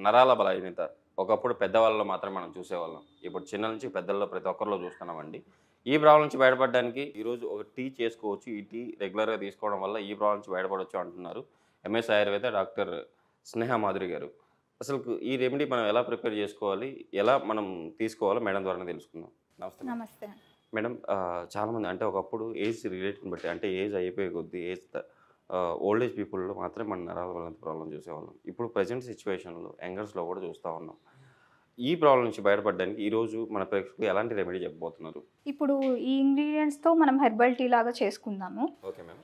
నరాల బలహీనత ఒకప్పుడు పెద్దవాళ్ళలో మాత్రమే మనం చూసేవాళ్ళం. ఇప్పుడు చిన్న నుంచి పెద్దల్లో ప్రతి ఒక్కరిలో చూస్తున్నామండి. ఈ ప్రాబ్లమ్ నుంచి బయటపడడానికి ఈరోజు ఒక టీ చేసుకోవచ్చు. ఈ టీ రెగ్యులర్‌గా తీసుకోవడం వల్ల ఈ ప్రాబ్లమ్ నుంచి బయటపడొచ్చు అంటున్నారు. ఎంఎస్ ఆయుర్వేద డాక్టర్ స్నేహ మాధురి గారు. అసలుకు ఈ రెమెడీ మనం ఎలా ప్రిపేర్ చేసుకోవాలి? ఎలా మనం తీసుకోవాలో మేడం ద్వారానే తెలుసుకుందాం. నమస్తే మేడం. నమస్తే. మేడం చాలామంది అంటే ఒకప్పుడు ఏజ్ రిలేట్‌ని బట్టి అంటే ఏజ్ అయిపోయే కొద్దీ ఓల్డ్ ఏజ్ పీపుల్‌లో మాత్రమే మన నరాల బలహీనత ప్రాబ్లమ్ చూసేవాళ్ళం. ఇప్పుడు ప్రెజెంట్ సిట్యుయేషన్‌లో యంగర్స్‌లో కూడా చూస్తా ఉన్నాం. ఈ ప్రాబ్లమ్ నుంచి బయటపడడానికి ఈరోజు మన ప్రేక్షకులకు ఎలాంటి రెమెడీ చెప్పబోతున్నారు? ఇప్పుడు ఈ ఇంగ్రీడియంట్స్‌తో మనం హెర్బల్ టీ లాగా చేసుకుందాము. Okay madam.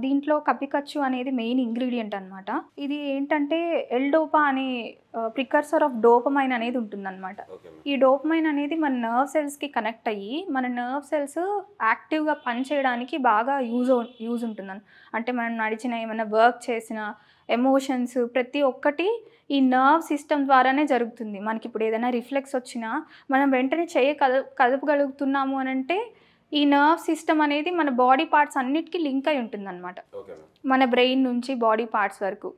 దీంట్లో కప్పికచ్చు అనేది మెయిన్ ఇంగ్రీడియంట్ అనమాట. ఇది ఏంటంటే ఎల్-డోపా అనే ప్రికర్సర్ ఆఫ్ డోపమైన్ అనేది ఉంటుందన్నమాట. Okay madam. ఈ డోపమైన్ అనేది మన నర్వ్ సెల్స్‌కి కనెక్ట్ అయ్యి మన నర్వ్ సెల్స్ యాక్టివ్‌గా పనిచేయడానికి బాగా యూజ్ ఉంటుందని. అంటే మనం నడిచిన ఏమైనా వర్క్ చేసినా ఎమోషన్స్ ప్రతి ఒక్కటి ఈ నర్వ్ సిస్టమ్ ద్వారానే జరుగుతుంది. మనకి ఇప్పుడు ఏదైనా రిఫ్లెక్స్ వచ్చినా మనం వెంటనే కదపగలుగుతున్నాము అని అంటే ఈ నర్వ్ సిస్టమ్ అనేది మన బాడీ పార్ట్స్ అన్నిటికీ లింక్ అయి ఉంటుందన్నమాట. Okay madam. మన బ్రెయిన్ నుంచి బాడీ పార్ట్స్ వరకు.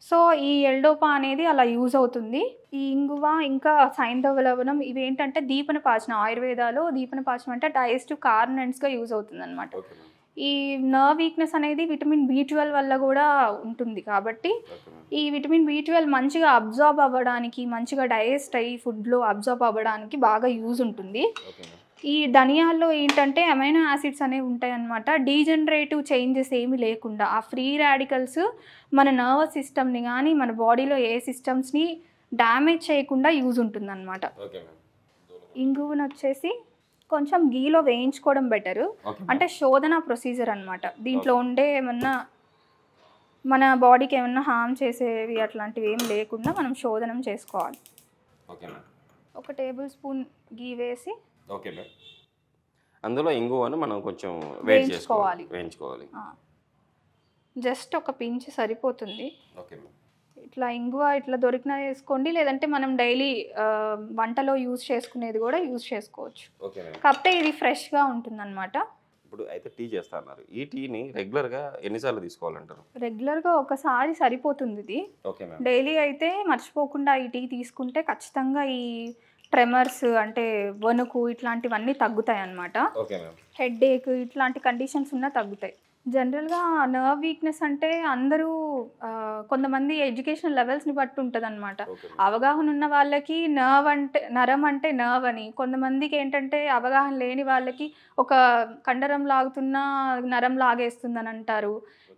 సో ఈ ఎల్-డోపా అనేది అలా యూజ్ అవుతుంది. ఈ ఇంగువ ఇంకా సైంధవ లవణం ఇవేంటంటే దీపనపాచనం. ఆయుర్వేదాలో దీపనపాచనం అంటే డైజెస్టివ్ కార్నెంట్స్‌గా యూజ్ అవుతుందన్నమాట. Okay madam. ఈ నర్వ్ వీక్నెస్ అనేది విటమిన్ బి12 వల్ల కూడా ఉంటుంది కాబట్టి ఓకే మేడం. ఈ విటమిన్ బి12 మంచిగా అబ్జార్బ్ అవ్వడానికి, మంచిగా డైజెస్ట్ అయ్యి ఫుడ్లో అబ్జార్బ్ అవ్వడానికి బాగా యూజ్ ఉంటుంది. Okay madam. ఈ ధనియాల్లో ఏంటంటే అమైనో యాసిడ్స్ అనేవి ఉంటాయన్నమాట. డీజనరేటివ్ చేంజెస్ ఏమీ లేకుండా ఆ ఫ్రీ రాడికల్స్ మన నర్వస్ సిస్టమ్ని కానీ మన బాడీలో ఏ సిస్టమ్స్ని డ్యామేజ్ చేయకుండా యూజ్ ఉంటుందన్నమాట. Okay madam. ఇంగువను వచ్చేసి కొంచెం గీలో వేయించుకోవడం బెటరు. ఓకే అంటే శోధన ప్రొసీజర్ అనమాట. దీంట్లో ఉండే ఏమన్నా మన బాడీకి ఏమన్నా హార్మ్ చేసేవి అట్లాంటివి ఏం లేకుండా మనం శోధనం చేసుకోవాలి. Okay madam. 1 టేబుల్ స్పూన్ గీ వేసి ఓకే మేడం. అందులో ఇంగువను మనం కొంచెం వేయించుకోవాలి. వేయించుకోవాలి. జస్ట్ ఒక పించ్ సరిపోతుంది. Okay madam. ఇట్లా ఇంగువ ఇట్లా దొరికినా వేసుకోండి, లేదంటే మనం డైలీ వంటలో యూజ్ చేసుకునేది కూడా యూజ్ చేసుకోవచ్చు. Okay madam. కాకపోతే ఇది ఫ్రెష్గా ఉంటుందన్నమాట. ఇప్పుడు అయితే టీ చేస్తా అన్నారు. ఈ టీని రెగ్యులర్‌గా ఎన్నిసార్లు తీసుకోవాలంటారు? రెగ్యులర్గా ఒకసారి సరిపోతుంది ఇది. Okay madam. డైలీ అయితే మర్చిపోకుండా ఈ టీ తీసుకుంటే ఖచ్చితంగా ఈ ట్రెమర్స్ అంటే వణుకు ఇట్లాంటివన్నీ తగ్గుతాయి అన్నమాట. Okay madam. హెడ్ఏక్ ఇట్లాంటి కండిషన్స్ ఉన్నా తగ్గుతాయి. జనరల్గా నర్వ్ వీక్నెస్ అంటే అందరూ కొంతమంది ఎడ్యుకేషన్ లెవెల్స్ని బట్టి ఉంటుంది అనమాట. Okay madam. అవగాహన ఉన్న వాళ్ళకి నరం అంటే నర్వ్ అని, కొంతమందికి ఏంటంటే అవగాహన లేని వాళ్ళకి ఒక కండరం లాగుతున్నా నరం లాగేస్తుందని అంటారు.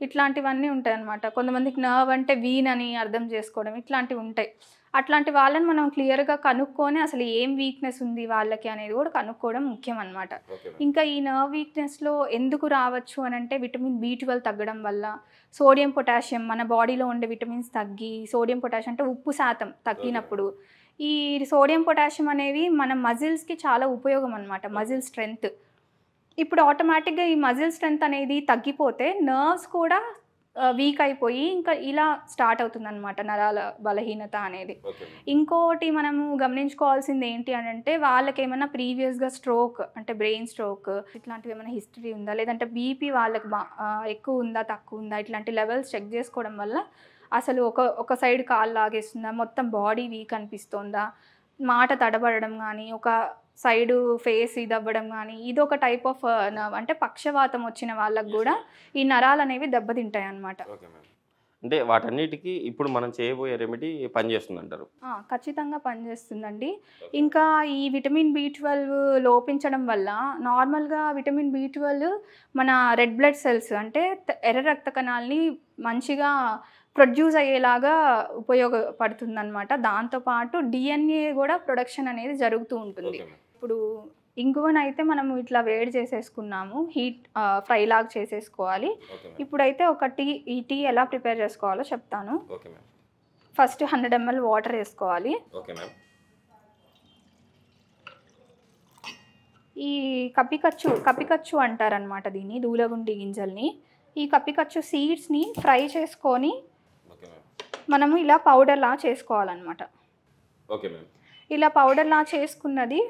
ఇట్లాంటివన్నీ ఉంటాయి అన్నమాట. కొంతమందికి నర్వ్ అంటే వీన్ అని అర్థం చేసుకోవడం ఇట్లాంటివి ఉంటాయి. అట్లాంటి వాళ్ళని మనం క్లియర్గా కనుక్కొని అసలు ఏం వీక్నెస్ ఉంది వాళ్ళకి అనేది కూడా కనుక్కోవడం ముఖ్యం అన్నమాట. Okay madam. ఇంకా ఈ నర్వ్ వీక్నెస్లో ఎందుకు రావచ్చు అని అంటే విటమిన్ బి12 తగ్గడం వల్ల, సోడియం పొటాషియం మన బాడీలో ఉండే విటమిన్స్ తగ్గి, సోడియం పొటాషియం అంటే ఉప్పు శాతం తగ్గినప్పుడు ఈ సోడియం పొటాషియం అనేవి మన మజిల్స్కి చాలా ఉపయోగం అన్నమాట. Muscle strength. ఇప్పుడు ఆటోమేటిక్గా ఈ మజిల్ స్ట్రెంగ్త్ అనేది తగ్గిపోతే నర్వ్స్ కూడా వీక్ అయిపోయి ఇంకా ఇలా స్టార్ట్ అవుతుందన్నమాట నరాల బలహీనత అనేది. Okay madam. ఇంకోటి మనము గమనించుకోవాల్సింది ఏంటి అని అంటే వాళ్ళకి ఏమైనా ప్రీవియస్గా స్ట్రోక్ అంటే బ్రెయిన్ స్ట్రోక్ ఇట్లాంటివి ఏమైనా హిస్టరీ ఉందా, లేదంటే బీపీ వాళ్ళకి ఎక్కువ ఉందా తక్కువ ఉందా ఇట్లాంటి లెవెల్స్ చెక్ చేసుకోవడం వల్ల అసలు ఒక సైడ్ కాలు లాగేస్తుందా, మొత్తం బాడీ వీక్ అనిపిస్తుందా, మాట తడబడడం కానీ, ఒక సైడు ఫేస్ ఇది అవ్వడం కానీ, ఇది ఒక టైప్ ఆఫ్ నర్వ్ అంటే పక్షవాతం వచ్చిన వాళ్ళకు కూడా ఈ నరాలు అనేవి దెబ్బతింటాయి అన్నమాట. Okay madam. అంటే వాటన్నిటికి ఇప్పుడు మనం చేయబోయే రెమెడీ పనిచేస్తుందంటారు? ఖచ్చితంగా పనిచేస్తుందండి. ఇంకా ఈ విటమిన్ బి12 లోపించడం వల్ల నార్మల్గా విటమిన్ బి12 మన రెడ్ బ్లడ్ సెల్స్ అంటే ఎర్ర రక్త కణాలని మంచిగా ప్రొడ్యూస్ అయ్యేలాగా ఉపయోగపడుతుందన్నమాట. దాంతోపాటు డిఎన్ఏ కూడా ప్రొడక్షన్ అనేది జరుగుతూ ఉంటుంది. Okay madam. ఇప్పుడు ఇంగువనైతే మనము ఇట్లా వేడి చేసేసుకున్నాము, హీట్ ఫ్రై లాగా చేసేసుకోవాలి. Okay madam. ఇప్పుడైతే ఈ టీ ఎలా ప్రిపేర్ చేసుకోవాలో చెప్తాను. Okay madam. First 100 ml water వేసుకోవాలి. Okay madam. ఈ కప్పికచ్చు అంటారనమాట దీన్ని, దూలగుండి గింజల్ని. ఈ కప్పికచ్చు సీడ్స్ని ఫ్రై చేసుకొని ఓకే మేడం. మనము ఇలా పౌడర్లా చేసుకోవాలన్నమాట. Okay madam. ఇలా పౌడర్లా చేసుకున్నది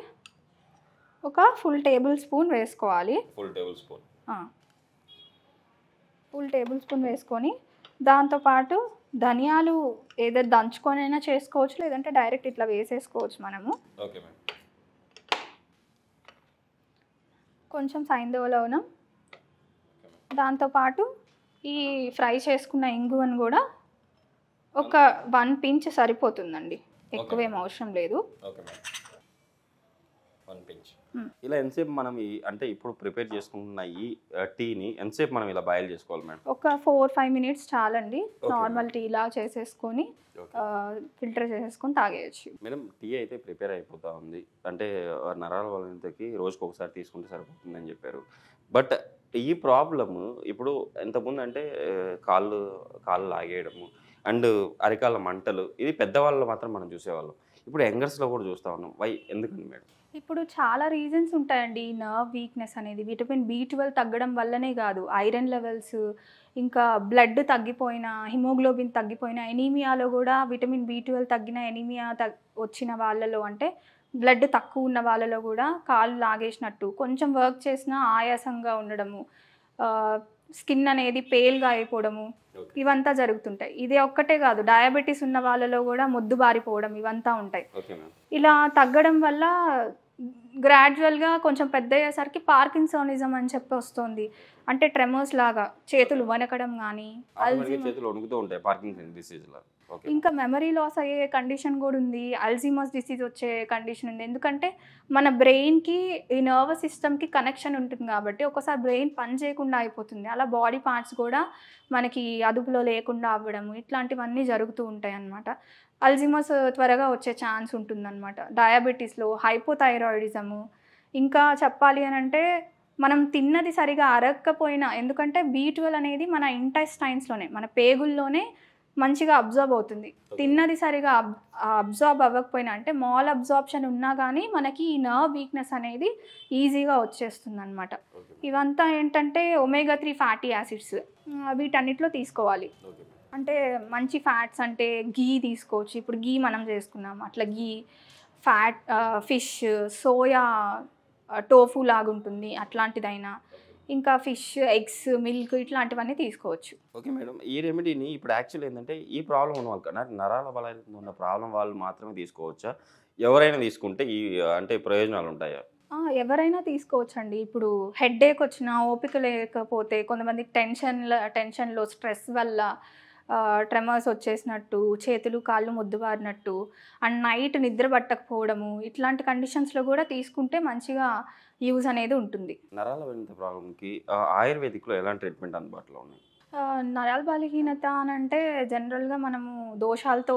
ఒక ఫుల్ టేబుల్ స్పూన్ వేసుకోవాలి. Full table spoon. Full table spoon వేసుకొని దాంతోపాటు ధనియాలు ఏదో దంచుకొనైనా చేసుకోవచ్చు, లేదంటే డైరెక్ట్ ఇట్లా వేసేసుకోవచ్చు మనము. Okay madam. కొంచెం సైంధవ లవణం, దాంతోపాటు ఈ ఫ్రై చేసుకున్న ఇంగువను కూడా ఒక 1 పించ్ సరిపోతుందండి, ఎక్కువేం అవసరం లేదు. Okay madam. 1 పించ్. ఇలా ఎంతసేపు మనం అంటే ఇప్పుడు ప్రిపేర్ చేసుకుంటున్న ఈ టీని ఎంతసేపు మనం ఇలా బాయిల్ చేసుకోవాలి మేడం? ఒక 4-5 మినిట్స్ చాలండి. నార్మల్ టీ లా చేసేసుకొని ఫిల్టర్ చేసేసుకొని తాగేయచ్చు. మేడం, టీ అయితే ప్రిపేర్ అయిపోతూ ఉంది. అంటే నరాల బలహీనతకి రోజుకి ఒకసారి తీసుకుంటే సరిపోతుందని చెప్పారు. బట్ ఈ ప్రాబ్లము ఇప్పుడు ఎంతకుముందు అంటే కాళ్ళు లాగేయడము అండ్ అరికాల మంటలు, ఇది పెద్దవాళ్ళు మాత్రం మనం చూసేవాళ్ళం. ఇప్పుడు యంగర్స్లో కూడా చూస్తూ ఉన్నాం. ఎందుకని మేడం? ఇప్పుడు చాలా రీజన్స్ ఉంటాయండి. నర్వ్ వీక్నెస్ అనేది విటమిన్ B12 తగ్గడం వల్లనే కాదు, ఐరన్ లెవెల్స్, ఇంకా బ్లడ్ తగ్గిపోయిన, హిమోగ్లోబిన్ తగ్గిపోయిన, ఎనీమియాలో కూడా విటమిన్ B12 తగ్గిన, ఎనీమియా వచ్చిన వాళ్ళలో, అంటే బ్లడ్ తక్కువ ఉన్న వాళ్ళలో కూడా కాళ్ళు లాగేసినట్టు, కొంచెం వర్క్ చేసినా ఆయాసంగా ఉండడము, స్కిన్ అనేది పేల్గా అయిపోవడము, ఇవంతా జరుగుతుంటాయి. ఇది ఒక్కటే కాదు, డయాబెటీస్ ఉన్న వాళ్ళలో కూడా మొద్దు బారిపోవడం, ఇవంతా ఉంటాయి. ఇలా తగ్గడం వల్ల గ్రాడ్యువల్గా కొంచెం పెద్ద అయ్యేసరికి పార్కిన్సోనిజం అని చెప్పి వస్తుంది. అంటే ట్రెమర్స్ లాగా చేతులు వణకడం కానీ, ఇంకా మెమరీ లాస్ అయ్యే కండిషన్ కూడా ఉంది, అల్జీమర్స్ డిసీజ్ వచ్చే కండిషన్ ఉంది. ఎందుకంటే మన బ్రెయిన్కి ఈ నర్వస్ సిస్టమ్కి కనెక్షన్ ఉంటుంది కాబట్టి ఒకసారి బ్రెయిన్ పని చేయకుండా అయిపోతుంది. అలా బాడీ పార్ట్స్ కూడా మనకి అదుపులో లేకుండా అవ్వడము, ఇట్లాంటివన్నీ జరుగుతూ ఉంటాయి అన్నమాట. అల్జీమర్స్ త్వరగా వచ్చే ఛాన్స్ ఉంటుందన్నమాట. డయాబెటీస్లో హైపోథైరాయిడిజము, ఇంకా చెప్పాలి అని అంటే మనం తిన్నది సరిగా అరగకపోయినా, ఎందుకంటే B12 అనేది మన ఇంటెస్టైన్స్లోనే, మన పేగుల్లోనే మంచిగా అబ్జార్బ్ అవుతుంది. తిన్నది సరిగా అబ్జార్బ్ అవ్వకపోయినా, అంటే మాల్ అబ్జార్ప్షన్ ఉన్నా కానీ మనకి ఈ నర్వ్ వీక్నెస్ అనేది ఈజీగా వచ్చేస్తుంది అనమాట. ఇవంతా ఏంటంటే omega-3 ఫ్యాటీ యాసిడ్స్, వీటన్నిటిలో తీసుకోవాలి. అంటే మంచి ఫ్యాట్స్ అంటే గీ తీసుకోవచ్చు. ఇప్పుడు గీ మనం చేసుకున్నాం, అట్లా గీ, ఫ్యాట్, ఫిష్, సోయా, టోఫు లాగుంటుంది అట్లాంటిదైనా, ఇంకా ఫిష్, ఎగ్స్, మిల్క్, ఇట్లాంటివన్నీ తీసుకోవచ్చు. ఓకే మేడం, ఈ రెమెడీని ఇప్పుడు యాక్చువల్ ఏంటంటే ఈ ప్రాబ్లం ఉన్న వాళ్ళు, నరాల బలహీనత ఉన్న ప్రాబ్లం వాళ్ళు మాత్రమే తీసుకోవచ్చా? ఎవరైనా తీసుకుంటే ఈ అంటే ప్రయోజనాలు ఉంటాయా? ఎవరైనా తీసుకోవచ్చండి. ఇప్పుడు హెడ్ఏక్ వచ్చినా, ఓపిక లేకపోతే, కొంతమందికి టెన్షన్లో స్ట్రెస్ వల్ల ట్రెమర్స్ వచ్చేసినట్టు, చేతులు కాళ్ళు మొద్దుబారినట్టు, అండ్ నైట్ నిద్ర పట్టకపోవడము, ఇట్లాంటి కండిషన్స్లో కూడా తీసుకుంటే మంచిగా యూజ్ అనేది ఉంటుంది. నరాల బలహీనత ప్రాబ్లంకి ఆయుర్వేదిక్లో ఎలాంటి ట్రీట్మెంట్ అందుబాటులో ఉన్నాయి? నరాల బలహీనత అని అంటే జనరల్గా మేము దోషాలతో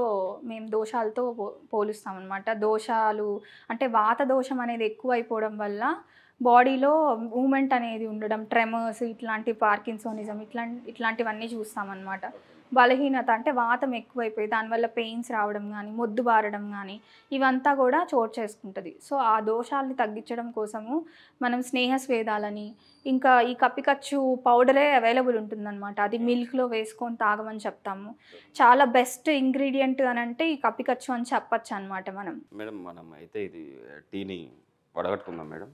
పోలుస్తాం అనమాట. దోషాలు అంటే వాత దోషం అనేది ఎక్కువ అయిపోవడం వల్ల బాడీలో మూమెంట్ అనేది ఉండడం, ట్రెమర్స్, ఇట్లాంటి పార్కిన్సోనిజం, ఇట్లాంటివన్నీ చూస్తామన్నమాట. బలహీనత అంటే వాతం ఎక్కువైపోయి దానివల్ల పెయిన్స్ రావడం కానీ, మొద్దు బారడం కానీ, ఇవంతా కూడా చోటు చేసుకుంటుంది. సో ఆ దోషాలని తగ్గించడం కోసము మనం స్నేహస్వేదాలని, ఇంకా ఈ కప్పికచ్చు పౌడరే అవైలబుల్ ఉంటుందన్నమాట. అది మిల్క్లో వేసుకొని తాగమని చెప్తాము. చాలా బెస్ట్ ఇంగ్రీడియంట్ అని అంటే ఈ కప్పికచ్చు అని చెప్పచ్చు అనమాట. మేడం మనం అయితే ఇది టీని వడగట్టుకుందాం మేడం.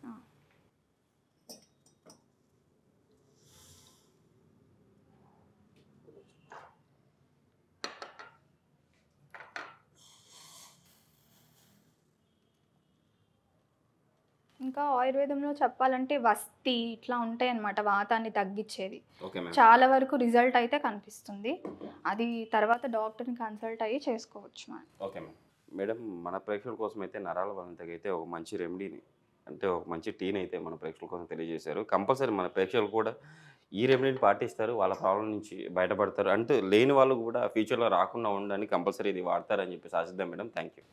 ఇంకా ఆయుర్వేదంలో చెప్పాలంటే వస్తి ఇట్లా ఉంటాయి అన్నమాట, వాతాన్ని తగ్గించేది. చాలా వరకు రిజల్ట్ అయితే కనిపిస్తుంది. అది తర్వాత డాక్టర్ని కన్సల్ట్ అయ్యి చేసుకోవచ్చు మనం. ఓకే మేడం, మన ప్రేక్షకుల కోసం అయితే నరాల బలహీనతకి అయితే ఒక మంచి రెమెడీని, అంటే ఒక మంచి టీని అయితే మన ప్రేక్షకుల కోసం తెలియజేశారు. కంపల్సరీ మన ప్రేక్షకులు కూడా ఈ రెమెడీని పాటిస్తారు, వాళ్ళ ప్రాబ్లం నుంచి బయటపడతారు. అంటే లేని వాళ్ళు కూడా ఫ్యూచర్లో రాకుండా ఉండడానికి కంపల్సరీ ఇది వాడతారని చెప్పి ఆశిద్దాం మేడం. Thank you.